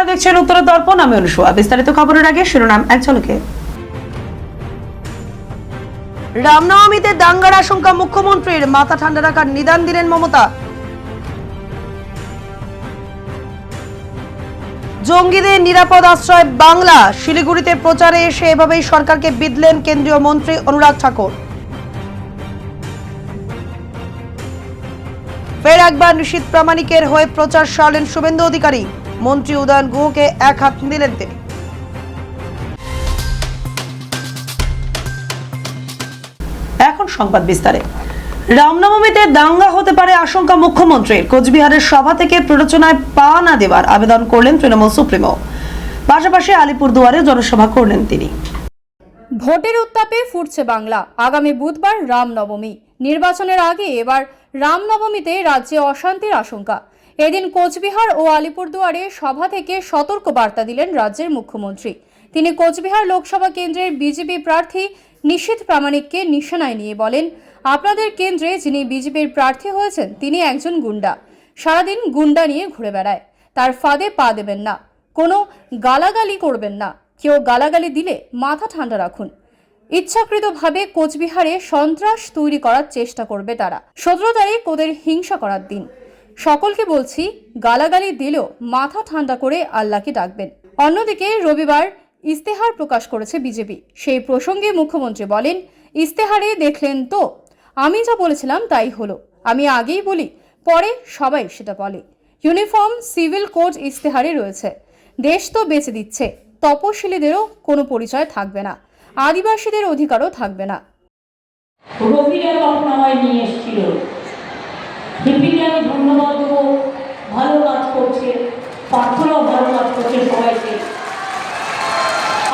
আপনারা দেখছেন উত্তরের দর্পণ, আমি অনুষা। বিস্তারিত খবরের আগে শিরোনাম এক ঝলকে। রামনবমীতে দাঙ্গার আশঙ্কা, মুখ্যমন্ত্রীর মাথা ঠান্ডা রাখার নিদান দিলেন মমতা। জঙ্গিদের নিরাপদ আশ্রয় বাংলা, শিলিগুড়িতে প্রচারে এসে এভাবেই সরকারকে বিঁধলেন কেন্দ্রীয় মন্ত্রী অনুরাগ ঠাকুর। ফের একবার নিশীথ প্রামাণিকের হয়ে প্রচার সারলেন শুভেন্দু অধিকারী। মন্ত্রী উদয়ন গুহকে এক হাত দিলেন তিনি। এখন সংবাদ বিস্তারে। রামনবমীতে দাঙ্গা হতে পারে আশঙ্কা মুখ্যমন্ত্রীর। কোচবিহারের সভা থেকে প্ররোচনায় পা না দেওয়ার আবেদন করলেন তৃণমূল সুপ্রিমো। পাশাপাশি আলিপুরদুয়ারে জনসভা করলেন তিনি। ভোটের উত্তাপে ফুটছে বাংলা। আগামী বুধবার রামনবমী। নির্বাচনের আগে এবার রামনবমীতে রাজ্যে অশান্তির আশঙ্কা। এদিন কোচবিহার ও আলিপুরদুয়ারে সভা থেকে সতর্ক বার্তা দিলেন রাজ্যের মুখ্যমন্ত্রী। তিনি কোচবিহার লোকসভা কেন্দ্রের বিজেপি প্রার্থী নিশীথ প্রামাণিককে নিশানায় নিয়ে বলেন, আপনাদের কেন্দ্রে যিনি বিজেপির প্রার্থী হয়েছেন তিনি একজন গুন্ডা। সারাদিন গুন্ডা নিয়ে ঘুরে বেড়ায়। তার ফাঁদে পা দেবেন না, কোনো গালাগালি করবেন না। কেউ গালাগালি দিলে মাথা ঠান্ডা রাখুন। ইচ্ছাকৃতভাবে কোচবিহারে সন্ত্রাস তৈরি করার চেষ্টা করবে তারা। 17 তারিখ ওদের হিংসা করার দিন। সকলকে বলছি, গালাগালি দিলেও মাথা ঠান্ডা করে আল্লাহকে ডাকবেন। অন্যদিকে রবিবার ইস্তেহার প্রকাশ করেছে বিজেপি। সেই প্রসঙ্গে মুখ্যমন্ত্রী বলেন, ইস্তেহারে দেখলেন তো, আমি যা বলেছিলাম তাই হলো। আমি আগেই বলি, পরে সবাই সেটা বলে। ইউনিফর্ম সিভিল কোড ইস্তেহারে রয়েছে। দেশ তো বেঁচে দিচ্ছে, তপশিলীদেরও কোনো পরিচয় থাকবে না, আদিবাসীদের অধিকারও থাকবে না। রবিরা তখন আমায় নিয়ে এসেছিল। ডিপিকে আমি ধন্যবাদ দেবো, ভালো কাজ করছে, প্রার্থনাও ভালো কাজ করছে সবাইকে।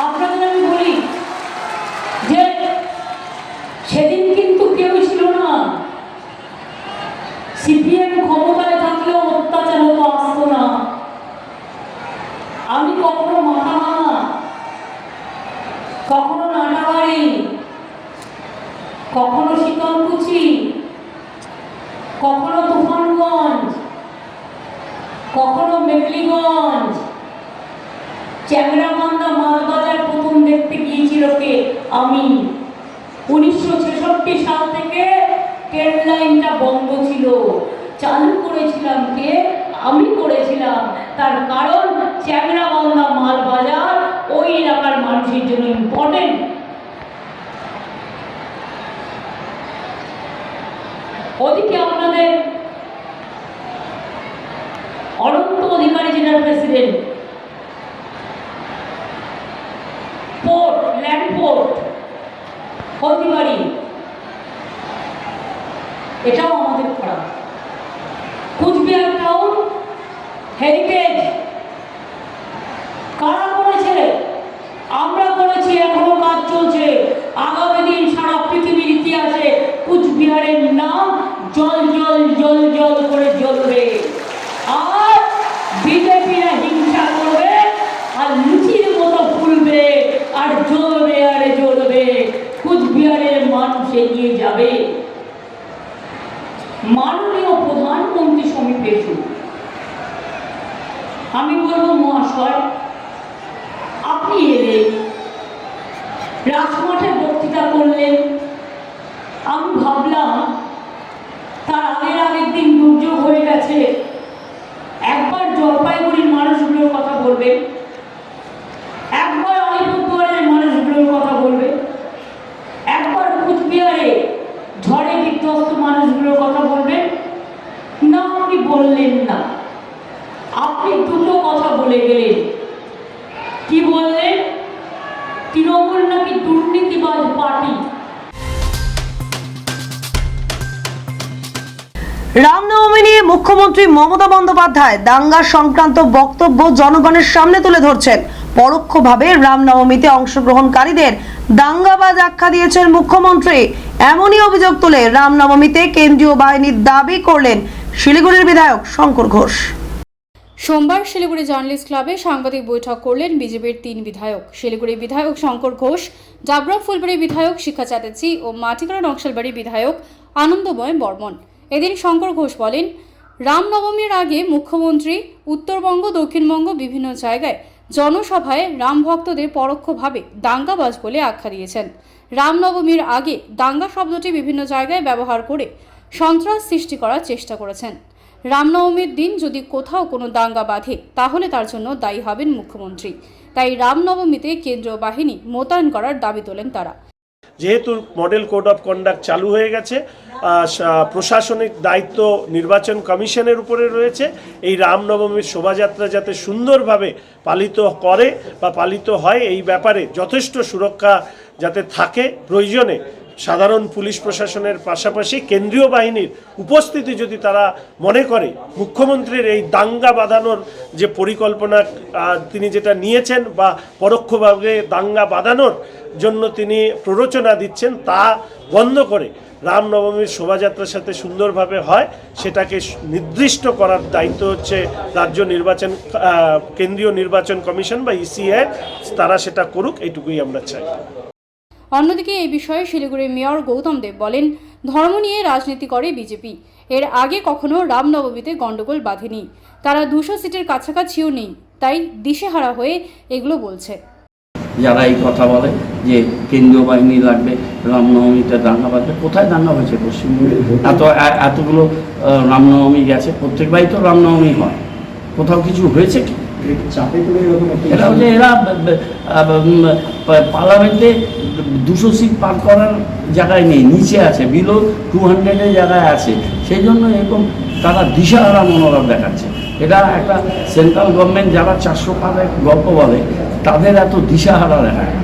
আপনাদের আমি বলি যে সেদিন কিন্তু কেউ ছিল না। সিপিএম ক্ষমতায় থাকলেও অত্যাচার হতো, আসতো না। আমি কখনো মাথা ভাঙা, কখনো নাটাবাড়ি, কখনো শীতলকুচি, কখনো তুফানগঞ্জ, কখনো মেঘলিগঞ্জ, চ্যাংরাবান্ধা মালবাজার প্রথম দেখতে গিয়েছিল কে? আমি। 1966 সাল থেকে ট্রেন লাইনটা বন্ধ ছিল, চালু করেছিলাম কে? আমি করেছিলাম। তার কারণ চ্যাংরাবান্ধা মালবাজার ওই এলাকার মানুষের জন্য ইম্পর্টেন্ট। ওদিকে আপনাদের Ananta Adhikari general president, port, land port Haldibari, এটাও আমাদের করা। কুচবিহার টাউন হেরিটেজ কারা করেছে? আমরা করেছি, এখনো কাজ চলছে। আগামী দিন সারা পৃথিবীর ইতিহাসে কুচবিহারের নাম জল জল জল জল করে জ্বলবে। আর বিজেপিরা হিংসা করবে আর লুচির মতো ফুলবে আর জ্বলবে আর জ্বলবে। কুচবিহারের মানুষ এগিয়ে যাবে। মাননীয় প্রধানমন্ত্রী সমীপে আমি বলবো, মহাশয় আপনি এলেন, রাজমাঠে বক্তৃতা করলেন। আমি ভাবলাম তার আগের দিন দুর্যোগ হয়ে গেছে, একবার জলপাইগুড়ির মানুষগুলোর কথা বলবেন, একবার আলিপুরদুয়ারের মানুষগুলোর কথা বলবেন, একবার কুচবিহারে ঝড়ে বিধ্বস্ত মানুষগুলোর কথা বলবেন। না, আপনি বললেন না। আপনি দুটো কথা বলে গেলেন। কি বললেন? তৃণমূল নাকি দুর্নীতিবাজ পার্টি। রামনবমী নিয়ে মুখ্যমন্ত্রী মমতা বন্দ্যোপাধ্যায় দাঙ্গা সংক্রান্ত বক্তব্য জনগণের সামনে তুলে ধরছেন। পরোক্ষভাবে রামনবমীতে অংশগ্রহণকারীদের দাঙ্গাবাজ আখ্যা দিয়েছেন মুখ্যমন্ত্রী। এমনই অভিযোগ তুলে রামনবমীতে কেন্দ্রীয় বাহিনীর দাবি করলেন শিলিগুড়ির বিধায়ক শঙ্কর ঘোষ। সোমবার শিলিগুড়ি জার্নালিস্ট ক্লাবে সাংবাদিক বৈঠক করলেন বিজেপির 3 বিধায়ক। শিলিগুড়ি বিধায়ক শঙ্কর ঘোষ, ডাবরা ফুলবাড়ি বিধায়ক শিখা চ্যাটার্জি ও মাটিকাড়া নকশালবাড়ি বিধায়ক আনন্দময় বর্মন। এদিন শঙ্কর ঘোষ বলেন, রামনবমীর আগে মুখ্যমন্ত্রী উত্তরবঙ্গ দক্ষিণবঙ্গ বিভিন্ন জায়গায় জনসভায় রাম ভক্তদের পরোক্ষভাবে দাঙ্গাবাজ বলে আখ্যা দিয়েছেন। রামনবমীর আগে দাঙ্গা শব্দটি বিভিন্ন জায়গায় ব্যবহার করে সন্ত্রাস সৃষ্টি করার চেষ্টা করেছেন। রামনবমীর দিন যদি কোথাও কোনো দাঙ্গা বাঁধে তাহলে তার জন্য দায়ী হবেন মুখ্যমন্ত্রী। তাই রামনবমীতে কেন্দ্রীয় বাহিনী মোতায়েন করার দাবি তোলেন তারা। যেহেতু মডেল কোড অফ কন্ডাক্ট চালু হয়ে গেছে, প্রশাসনিক দায়িত্ব নির্বাচন কমিশনের উপরে রয়েছে। এই রামনবমীর শোভাযাত্রা যাতে সুন্দরভাবে পালিত করে বা পালিত হয় এই ব্যাপারে যথেষ্ট সুরক্ষা যাতে থাকে, প্রয়োজনে সাধারণ পুলিশ প্রশাসনের পাশাপাশি কেন্দ্রীয় বাহিনীর উপস্থিতি যদি তারা মনে করে মুখ্যমন্ত্রীর এই দাঙ্গা বাঁধানোর যে পরিকল্পনা তিনি যেটা নিয়েছেন বা পরোক্ষভাবে দাঙ্গা বাঁধানোর জন্য তিনি প্ররোচনা দিচ্ছেন তা বন্ধ করে রামনবমীর শোভাযাত্রার সাথে সুন্দরভাবে হয় সেটাকে নির্দিষ্ট করার দায়িত্ব হচ্ছে রাজ্য নির্বাচন কেন্দ্রীয় নির্বাচন কমিশন বা ইসিআই, তারা সেটা করুক, এইটুকুই আমরা চাই। অন্যদিকে এই বিষয়ে শিলিগুড়ির মেয়র গৌতম দেব বলেন, ধর্ম নিয়ে রাজনীতি করে বিজেপি। এর আগে কখনো রামনবমীতে গন্ডগোল বাঁধেনি, তারা 200 সিটের কাছাকাছিও নেই, তাই দিশেহারা হয়ে এগুলো বলছে। যারা এই কথা বলে যে কেন্দ্রীয় বাহিনী লাগবে, রামনবমীতে দাঙ্গা বাঁধবে, কোথায় দাঙ্গা হয়েছে পশ্চিমবঙ্গে? এতগুলো রামনবমী গেছে, প্রত্যেকবারই তো রামনবমী হয়, কোথাও কিছু হয়েছে কি? এরা হচ্ছে এরা পার্লামেন্টে 200 সিট পার করার জায়গায় নেই, নিচে আছে, বিলো 200-এর জায়গায় আছে, সেই জন্য এরকম তারা দিশাহারা মনোভাব দেখাচ্ছে। এটা একটা সেন্ট্রাল গভর্নমেন্ট যারা 400 পারের গল্প বলে তাদের এত দিশাহারা দেখায়।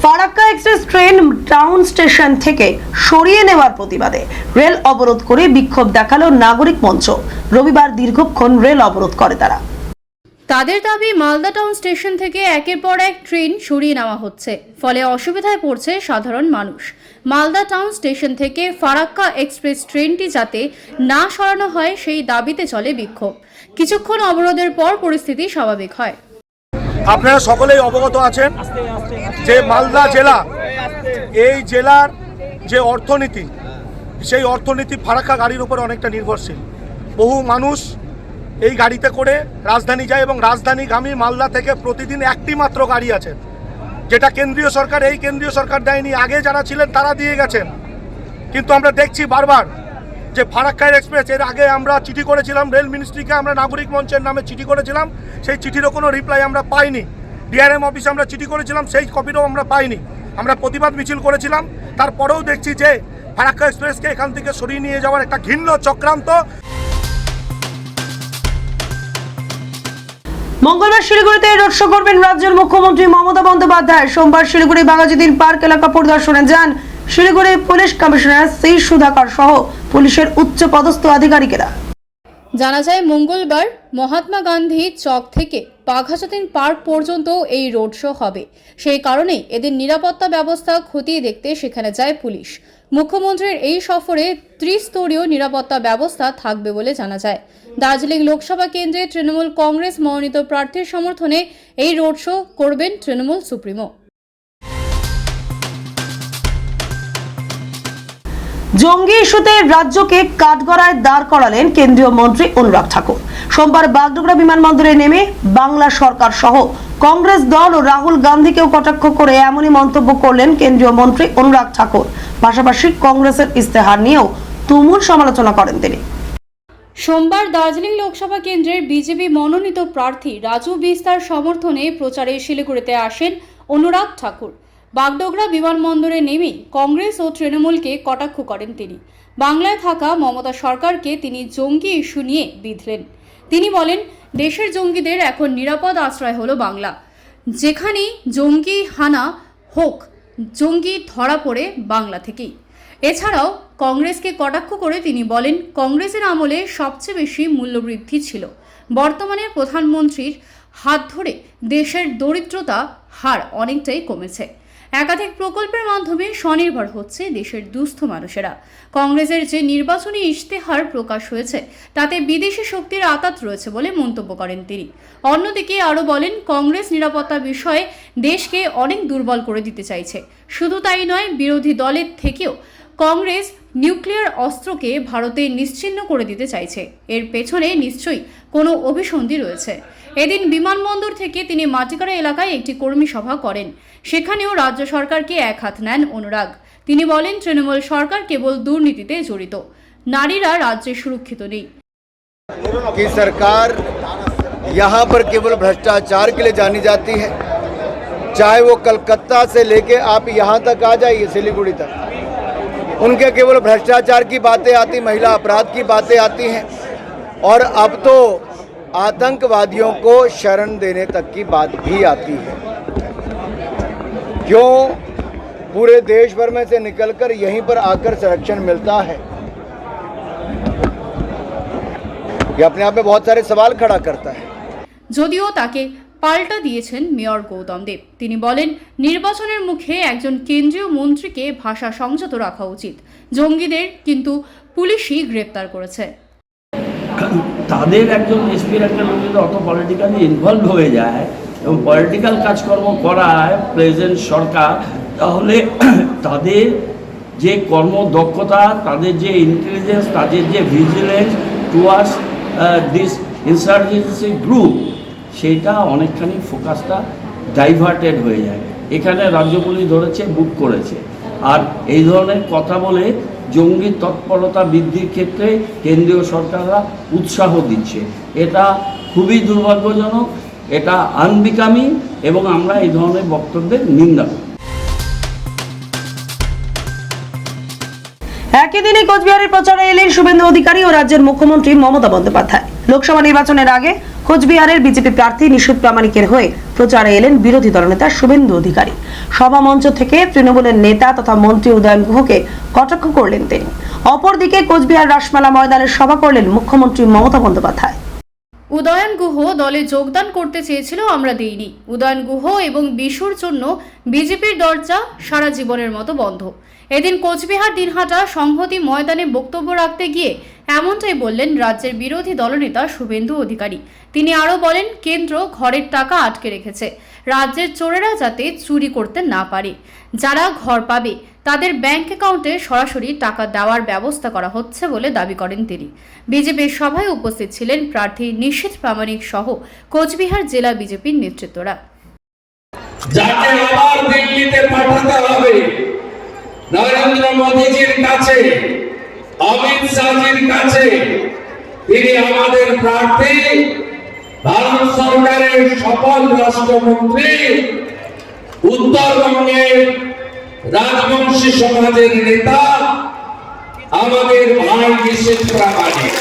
Farakka express train town station থেকে সরিয়ে নেওয়ার প্রতিবাদে রেল অবরোধ করে বিক্ষোভ দেখালো নাগরিক মঞ্চ। রবিবার দীর্ঘক্ষণ রেল অবরোধ করে তারা। তাদের দাবি, মালদা টাউন স্টেশন থেকে একের পর এক ট্রেন সরিয়ে নেওয়া হচ্ছে, ফলে অসুবিধায় পড়ছে সাধারণ মানুষ। মালদা টাউন স্টেশন থেকে ফারাক্কা এক্সপ্রেস ট্রেনটি যাতে না সরানো হয় সেই দাবিতে চলে বিক্ষোভ। কিছুক্ষণ অবরোধের পর পরিস্থিতি স্বাভাবিক হয়। আপনারা সকলেই অবগত আছেন যে মালদা জেলা, এই জেলার যে অর্থনীতি, সেই অর্থনীতি ফারাক্কা গাড়ির উপর অনেকটা নির্ভরশীল। বহু মানুষ এই গাড়িতে করে রাজধানী যায় এবং রাজধানীগামী মালদা থেকে প্রতিদিন একটি মাত্র গাড়ি আছে, যেটা কেন্দ্রীয় সরকার, এই কেন্দ্রীয় সরকার দেয়নি, আগে যারা ছিলেন তারা দিয়ে গেছেন। কিন্তু আমরা দেখছি বারবার যে ফারাক্কা এক্সপ্রেস, এর আগে আমরা চিঠি করেছিলাম রেল মিনিস্ট্রিকে, আমরা নাগরিক মঞ্চের নামে চিঠি করেছিলাম, সেই চিঠিরও কোনো রিপ্লাই আমরা পাইনি। ডিআরএম অফিসে আমরা চিঠি করেছিলাম, সেই কপিটাও আমরা পাইনি। আমরা প্রতিবাদ মিছিল করেছিলাম, তারপরেও দেখছি যে ফারাক্কা এক্সপ্রেসকে এখান থেকে সরিয়ে নিয়ে যাওয়ার একটা ঘৃণ্য চক্রান্ত। মঙ্গলবার শিলিগুড়িতে রোড শো করবেন রাজ্যের মুখ্যমন্ত্রী মমতা বন্দ্যোপাধ্যায়। সোমবার শিলিগুড়ি বাঘাযতীন পার্ক এলাকা পরিদর্শনে যান Siliguri police commissioner C Sudhakar সহ পুলিশের উচ্চ পদস্থ আধিকারিকেরা। জানা যায়, মঙ্গলবার মহাত্মা গান্ধী চক থেকে বাঘাযতীন পার্ক পর্যন্ত এই রোড শো হবে। সেই কারণেই এদের নিরাপত্তা ব্যবস্থা খতিয়ে দেখতে সেখানে যায় পুলিশ। মুখ্যমন্ত্রীর এই সফরে ত্রিস্তরীয় নিরাপত্তা ব্যবস্থা থাকবে বলে জানা যায়। দার্জিলিং লোকসভা কেন্দ্রে তৃণমূল কংগ্রেস মনোনীত প্রার্থীর সমর্থনে এই রোড শো করবেন তৃণমূল সুপ্রিমো। জঙ্গি ইস্যুতে রাজ্যকে কাঠগড়ায় দাঁড় করালেন কেন্দ্রীয় মন্ত্রী অনুরাগ ঠাকুর। সোমবার বাগডোগরা বিমানবন্দরে নেমে বাংলা সরকার সহ কংগ্রেস দল ও রাহুল গান্ধীকেও কটাক্ষ করে এমনই মন্তব্য করলেন কেন্দ্রীয় মন্ত্রী অনুরাগ ঠাকুর। পাশাপাশি কংগ্রেসের ইস্তেহার নিয়েও তুমুল সমালোচনা করেন তিনি। সোমবার দার্জিলিং লোকসভা কেন্দ্রের বিজেপি মনোনীত প্রার্থী রাজু বিস্তার সমর্থনে প্রচারে শিলিগুড়িতে আসেন অনুরাগ ঠাকুর। বাগডোগরা বিমানবন্দরে নেমে কংগ্রেস ও তৃণমূলকে কটাক্ষ করেন তিনি। বাংলায় থাকা মমতা সরকারকে তিনি জঙ্গি ইস্যু নিয়ে বিঁধলেন। তিনি বলেন, দেশের জঙ্গিদের এখন নিরাপদ আশ্রয় হলো বাংলা। যেখানেই জঙ্গি হানা হোক, জঙ্গি ধরা পড়ে বাংলা থেকেই। এছাড়াও কংগ্রেসকে কটাক্ষ করে তিনি বলেন, কংগ্রেসের আমলে সবচেয়ে বেশি মূল্যবৃদ্ধি ছিল। বর্তমানে প্রধানমন্ত্রীর হাত ধরে দেশের দরিদ্রতা হার অনেকটাই কমেছে। একাধিক প্রকল্পের মাধ্যমে স্বনির্ভর হচ্ছে দেশের দুস্থ মানুষেরা। কংগ্রেসের যে নির্বাচনী ইশতেহার প্রকাশ হয়েছে তাতে বিদেশি শক্তির আঘাত রয়েছে বলে মন্তব্য করেন তিনি। অন্যদিকে আরও বলেন, কংগ্রেস নিরাপত্তা বিষয়ে দেশকে অনেক দুর্বল করে দিতে চাইছে। শুধু তাই নয়, বিরোধী দলের থেকেও কংগ্রেস নিউক্লিয়ার অস্ত্রকে ভারতে নিশ্চিহ্ন করে দিতে চাইছে। এর পেছনে নিশ্চয়ই কোনো অভিসন্ধি রয়েছে। এদিন বিমানবন্দর থেকে তিনি মাটিকাড়া এলাকায় একটি কর্মী সভা করেন। সেখানেও রাজ্য সরকারকে এক হাত নেন অনুরাগ। তিনি বলেন, তৃণমূল সরকার কেবল দুর্নীতিতে জড়িত, নারীরা রাজ্যে সুরক্ষিত নেই। कि सरकार यहाँ पर केवल भ्रष्टाचार के लिए जानी जाती है, चाहे वो कलकत्ता से लेके आप यहाँ तक आ जाइए सिलीगुड़ी तक, उनके केवल भ्रष्टाचार की बातें आती, महिला अपराध की बातें आती हैं और अब तो आतंकवादियों को शरण देने तक की बात भी आती है। क्यों पूरे देश भर में से निकलकर यहीं पर आकर संरक्षण मिलता है? ये अपने आप में बहुत सारे सवाल खड़ा करता है। যদিও তাকে পাল্টা দিয়েছেন মেয়র গৌতম দেব। তিনি বলেন, নির্বাচনের মুখে একজন কেন্দ্রীয় মন্ত্রীকে ভাষা সংযত রাখা উচিত। জঙ্গিদের কিন্তু পুলিশই গ্রেপ্তার করেছে। তাদের একজন এসপির একটা লোক যদি অত পলিটিক্যালি ইনভলভ হয়ে যায় এবং পলিটিক্যাল কাজকর্ম করায় প্রেজেন্ট সরকার, তাহলে তাদের যে কর্মদক্ষতা, তাদের যে ইন্টেলিজেন্স, তাদের যে vigilance towards this insurgency group, সেইটা অনেকখানি ফোকাসটা ডাইভার্টেড হয়ে যায়। এখানে রাজ্য পুলিশ ধরেছে, বুক করেছে, আর এই ধরনের কথা বলে জঙ্গি তৎপরতা বৃদ্ধির ক্ষেত্রে কেন্দ্রীয় সরকাররা উৎসাহ দিচ্ছে। এটা খুবই দুর্ভাগ্যজনক, এটা আনবিকামিং, এবং আমরা এই ধরনের বক্তব্যের নিন্দা করি। একই দিনে কোচবিহারের প্রচারে এলেন শুভেন্দু অধিকারী ও রাজ্যের মুখ্যমন্ত্রী মমতা বন্দ্যোপাধ্যায়। লোকসভা নির্বাচনের আগে কোচবিহারের বিজেপি প্রার্থী নিশীথ প্রামাণিকের হয়ে প্রচারে এলেন বিরোধী দলনেতা শুভেন্দু অধিকারী। সভা মঞ্চ থেকে তৃণমূলের নেতা তথা মন্ত্রী উদয়ন গুহকে কটাক্ষ করলেন তিনি। অপরদিকে কোচবিহার রাসমেলা ময়দানে সভা করলেন মুখ্যমন্ত্রী মমতা বন্দ্যোপাধ্যায়। উদয়ন গুহ দলে যোগদান করতে চেয়েছিল, আমরা দেইনি। উদয়ন গুহ এবং বিশুর জন্য বিজেপির দরজা সারা জীবনের মতো বন্ধ। এদিন কোচবিহার দিনহাটা সংহতি ময়দানে বক্তব্য রাখতে গিয়ে এমনটাই বললেন রাজ্যের বিরোধী দলনেতা শুভেন্দু অধিকারী। তিনি আরও বলেন, কেন্দ্র ঘরের টাকা আটকে রেখেছে, রাজ্যের চোরেরা যাতে চুরি করতে না পারে। যারা ঘর পাবে তাদের ব্যাংক অ্যাকাউন্টে সরাসরি টাকা দেওয়ার ব্যবস্থা করা হচ্ছে বলে দাবি করেন তিনি। বিজেপির সভায় উপস্থিত ছিলেন প্রার্থী নিশীথ প্রামাণিক সহ কোচবিহার জেলা বিজেপির নেতৃত্বরা। যাকে আবার দিল্লিতে পাঠাতে হবে, নরেন্দ্র মোদীজির কাছে, অমিত শাহজির কাছে, তিনি আমাদের প্রার্থী, ভারত সরকারের সফল রাষ্ট্রমন্ত্রী, উত্তরবঙ্গের রাজবংশী সমাজের নেতা, আমাদের ভাই নিশীথ প্রামাণিক।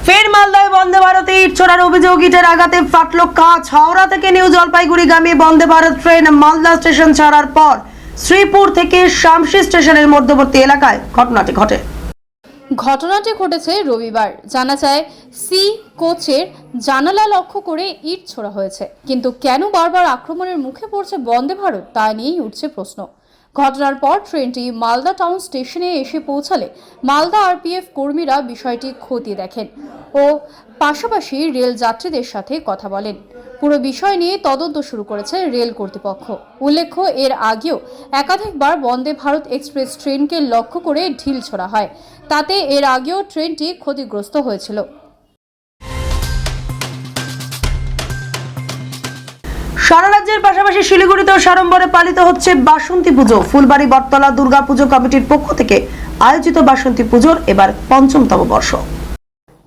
ফের মালদায় বন্দে ভারতে ইট ছোড়ার অভিযোগ, ইটের আঘাতে ফাটল কাঁচ। হাওড়া থেকে new জলপাইগুড়িগামী Vande Bharat train Malda station ছাড়ার পর শ্রীপুর থেকে শামসি স্টেশনের মধ্যবর্তী এলাকায় ঘটনাটি ঘটে। ঘটনাটি ঘটেছে রবিবার। জানা যায়, সি কোচের জানালা লক্ষ্য করে ইট ছোড়া হয়েছে, কিন্তু কেন বারবার আক্রমণের মুখে পড়ছে বন্দে ভারত তা নিয়েই উঠছে প্রশ্ন। ঘটনার পর ট্রেনটি মালদা টাউন স্টেশনে এসে পৌঁছালে মালদা আরপিএফ কর্মীরা বিষয়টি খতিয়ে দেখেন ও পাশাপাশি রেল যাত্রীদের সাথে কথা বলেন। পুরো বিষয় নিয়ে তদন্ত শুরু করেছে রেল কর্তৃপক্ষ। উল্লেখ্য, এর আগেও একাধিকবার বন্দে ভারত এক্সপ্রেস ট্রেনকে লক্ষ্য করে ঢিল ছোড়া হয়, তাতে এর আগেও ট্রেনটি ক্ষতিগ্রস্ত হয়েছিল। সারা রাজ্যের পাশাপাশি শিলিগুড়িতেও সাড়ম্বরে পালিত হচ্ছে বাসন্তী পুজো। ফুলবাড়ি বটতলা দুর্গা পুজো কমিটির পক্ষ থেকে আয়োজিত বাসন্তী পুজোর এবার ৫ম বর্ষ।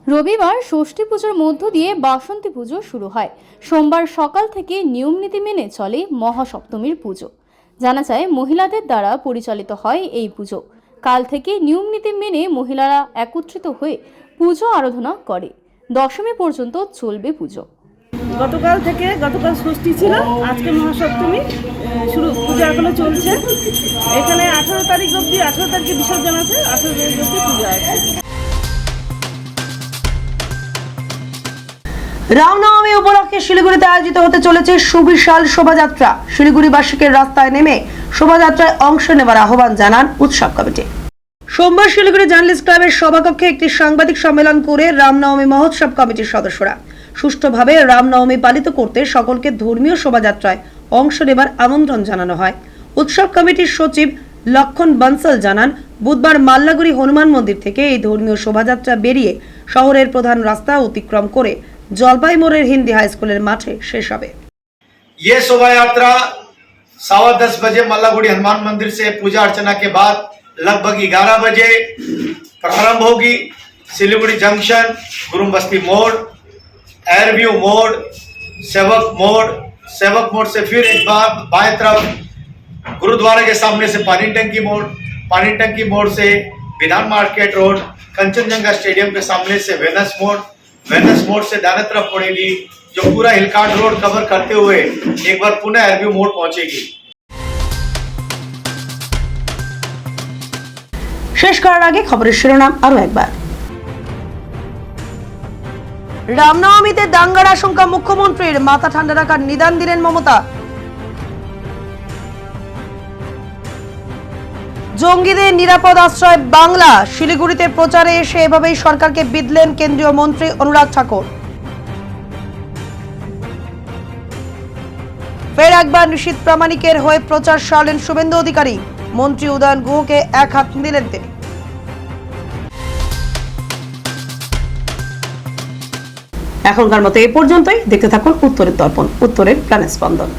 রবিবার ষষ্ঠী পুজোর মধ্য দিয়ে বাসন্তী পুজো শুরু হয়। সোমবার সকাল থেকে নিয়ম নীতি মেনে চলে মহাসপ্তমীর পুজো। জানা যায়, মহিলাদের দ্বারা পরিচালিত হয় এই পুজো। কাল থেকে নিয়ম নীতি মেনে মহিলারা একত্রিত হয়ে পুজো আরাধনা করে। দশমী পর্যন্ত চলবে পুজো। গতকাল ষষ্ঠী ছিল, আজকে মহাসপ্তমী শুরু, পুজো এখনো চলছে। এখানে 18 তারিখ অবধি, 18 তারিখে বিসর্জন আছে, 18 তারিখ অবধি পুজো আছে। রামনবমী উপলক্ষে শিলিগুড়িতে আয়োজিত হতে চলেছে সুবিশাল শোভাযাত্রা। শিলিগুড়িবাসীকে রাস্তায় নেমে শোভাযাত্রায় অংশ নেবার আহ্বান জানান উৎসব কমিটি। সোমবার শিলিগুড়ি জার্নালিস্ট ক্লাবের সভাকক্ষে একটি সাংবাদিক সম্মেলন করে রামনবমী মহোৎসব কমিটির সদস্যরা সুষ্ঠুভাবে রামনবমী পালিত করতে সকলকে ধর্মীয় শোভাযাত্রায় অংশ নেবার আমন্ত্রণ জানানো হয়। উৎসব কমিটির সচিব লক্ষণ বনসল জানান, বুধবার মাল্লাগুড়ি হনুমান মন্দির থেকে এই ধর্মীয় শোভাযাত্রা বেরিয়ে শহরের প্রধান রাস্তা অতিক্রম করে জলপাই মোড়ের হিন্দি হাই স্কুলের মাঠে শেষ হবে। ये शोभा यात्रा 10:15 बजे मल्लागुड़ी हनुमान मंदिर से पूजा अर्चना के बाद लगभग 11 बजे प्रारंभ होगी। सिलीगुड़ी जंक्शन, गुरुबस्ती मोड़, एयरव्यू मोड़, सेवक मोड़ से फिर एक बार बाएं तरफ गुरुद्वारा के सामने से पानी टंकी मोड़ से विधान मार्केट रोड, कंचनजंगा स्टेडियम के सामने से वेनस मोड़ से दाहिने तरफ पड़ेगी, जो पूरा हिलकाट रोड कवर करते हुए एक बार पुनः एयरव्यू मोड़ पहुंचेगी। শেষ করার আগে খবরের শিরোনাম আরো একবার। রামনবমীতে দাঙ্গার আশঙ্কা মুখ্যমন্ত্রীর, মাথা ঠান্ডা রাখার নিদান দিলেন মমতা। জঙ্গিদের নিরাপদ আশ্রয় বাংলা, শিলিগুড়িতে প্রচারে এসে এভাবেই সরকারকে বিঁধলেন কেন্দ্রীয় মন্ত্রী অনুরাগ ঠাকুর। ফের একবার নিশীথ প্রামাণিকের হয়ে প্রচার সারলেন শুভেন্দু অধিকারী, মন্ত্রী উদয়ন গুহকে এক হাত দিলেন তিনি। এখনকার মতো এ পর্যন্তই। দেখতে থাকুন উত্তরের দর্পণ, উত্তরের প্রাণস্পন্দন।